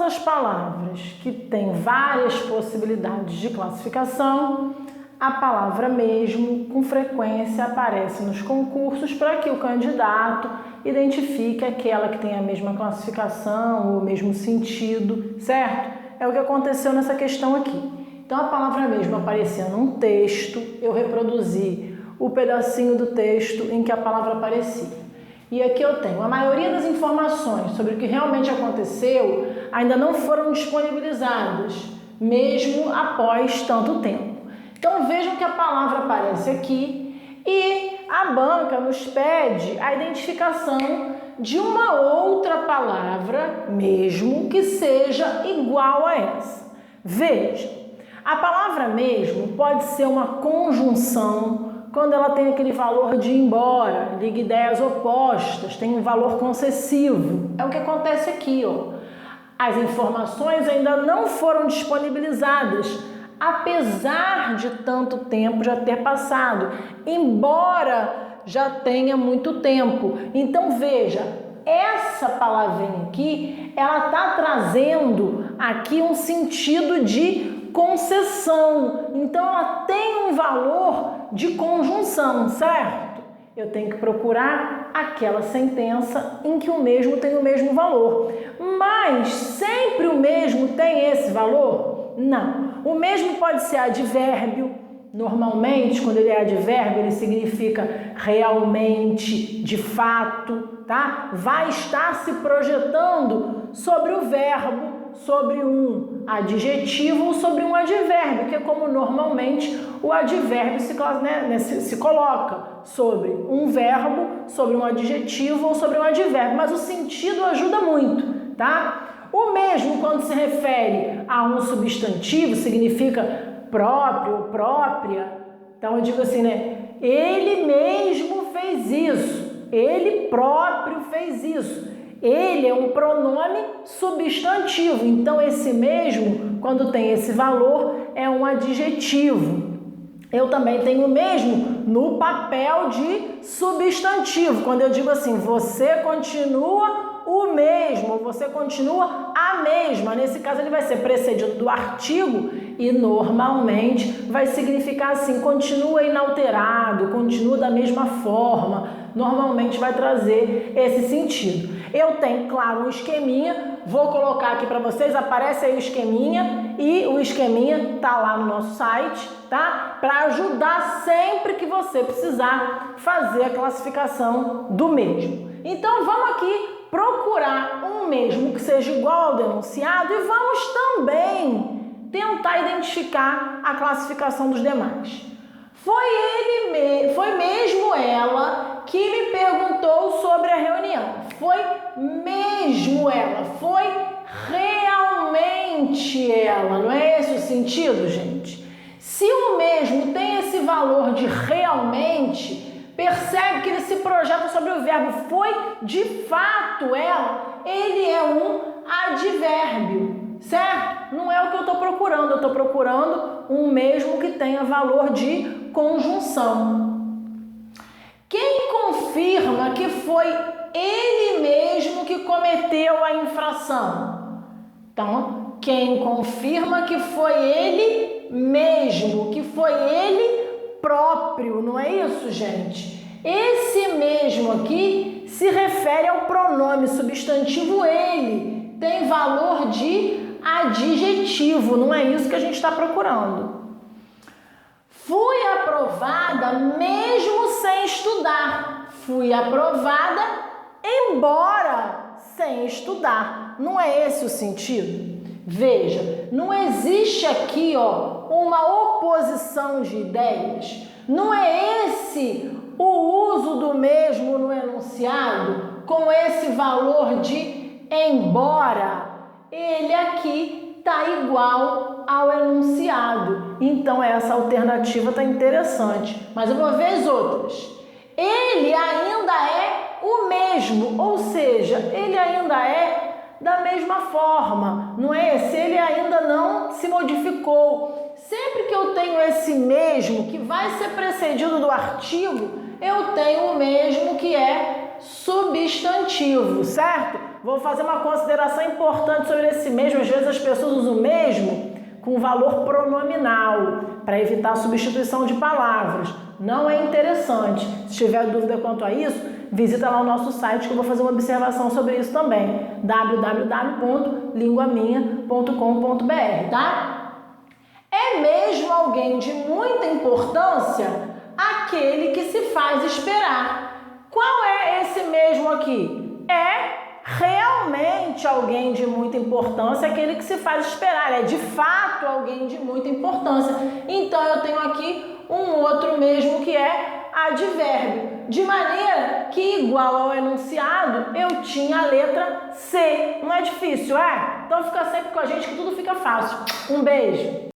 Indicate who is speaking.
Speaker 1: as palavras que têm várias possibilidades de classificação, a palavra mesmo com frequência aparece nos concursos para que o candidato identifique aquela que tem a mesma classificação ou o mesmo sentido, certo? É o que aconteceu nessa questão aqui. Então a palavra mesmo aparecia num texto, eu reproduzi o pedacinho do texto em que a palavra aparecia. E aqui eu tenho, a maioria das informações sobre o que realmente aconteceu ainda não foram disponibilizadas, mesmo após tanto tempo. Então vejam que a palavra aparece aqui e a banca nos pede a identificação de uma outra palavra, mesmo que seja igual a essa. Veja, a palavra mesmo pode ser uma conjunção quando ela tem aquele valor de embora, liga ideias opostas, tem um valor concessivo. É o que acontece aqui, ó. As informações ainda não foram disponibilizadas, apesar de tanto tempo já ter passado, embora já tenha muito tempo. Então veja, essa palavrinha aqui, ela está trazendo aqui um sentido de concessão, então ela tem um valor de conjunção, certo? Eu tenho que procurar aquela sentença em que o mesmo tem o mesmo valor. Mas sempre o mesmo tem esse valor? Não. O mesmo pode ser advérbio. Normalmente, quando ele é advérbio, ele significa realmente, de fato, tá? Vai estar se projetando sobre o verbo, sobre um adjetivo ou sobre um advérbio, que é como normalmente o advérbio se coloca sobre um verbo, sobre um adjetivo ou sobre um advérbio, mas o sentido ajuda muito, tá? O mesmo quando se refere a um substantivo, significa próprio ou própria. Então eu digo assim, né? Ele mesmo fez isso, ele próprio fez isso. Ele é um pronome substantivo, então esse mesmo, quando tem esse valor, é um adjetivo. Eu também tenho o mesmo no papel de substantivo, quando eu digo assim, você continua o mesmo, você continua a mesma. Nesse caso ele vai ser precedido do artigo e normalmente vai significar assim, continua inalterado, continua da mesma forma, normalmente vai trazer esse sentido. Eu tenho, claro, um esqueminha, vou colocar aqui para vocês, aparece aí o esqueminha e o esqueminha tá lá no nosso site, tá? Para ajudar sempre que você precisar fazer a classificação do mesmo. Então vamos aqui procurar um mesmo que seja igual ao denunciado e vamos também tentar identificar a classificação dos demais. Foi mesmo ela que me perguntou sobre a reunião. Foi mesmo ela, foi realmente ela. Não é esse o sentido, gente? Se o mesmo tem esse valor de realmente, percebe que ele se projeta sobre o verbo foi de fato ela, ele é um advérbio, certo? Não é o que eu estou procurando, eu estou procurando um mesmo que tenha valor de conjunção. Quem confirma que foi ele mesmo que cometeu a infração? Então, quem confirma que foi ele mesmo, que foi ele próprio, não é isso, gente? Esse mesmo aqui se refere ao pronome substantivo ele, tem valor de adjetivo, não é isso que a gente está procurando. Fui aprovada mesmo sem estudar. Fui aprovada embora sem estudar. Não é esse o sentido? Veja, não existe aqui, ó, uma oposição de ideias. Não é esse o uso do mesmo no enunciado com esse valor de embora. Ele aqui está igual ao enunciado. Então essa alternativa está interessante. Mas eu vou ver as outras. Ele ainda é o mesmo, ou seja, ele ainda é da mesma forma, não é esse? Ele ainda não se modificou. Sempre que eu tenho esse mesmo, que vai ser precedido do artigo, eu tenho o mesmo que é substantivo, certo? Vou fazer uma consideração importante sobre esse mesmo. Às vezes as pessoas usam o mesmo com valor pronominal, para evitar a substituição de palavras. Não é interessante. Se tiver dúvida quanto a isso, visita lá o nosso site que eu vou fazer uma observação sobre isso também. www.linguaminha.com.br, tá? É mesmo alguém de muita importância aquele que se faz esperar. Qual é esse mesmo aqui? É realmente alguém de muita importância, aquele que se faz esperar, é de fato alguém de muita importância. Então eu tenho aqui um outro mesmo que é advérbio, de maneira que igual ao enunciado eu tinha a letra C. Não é difícil, é? Então fica sempre com a gente que tudo fica fácil. Um beijo!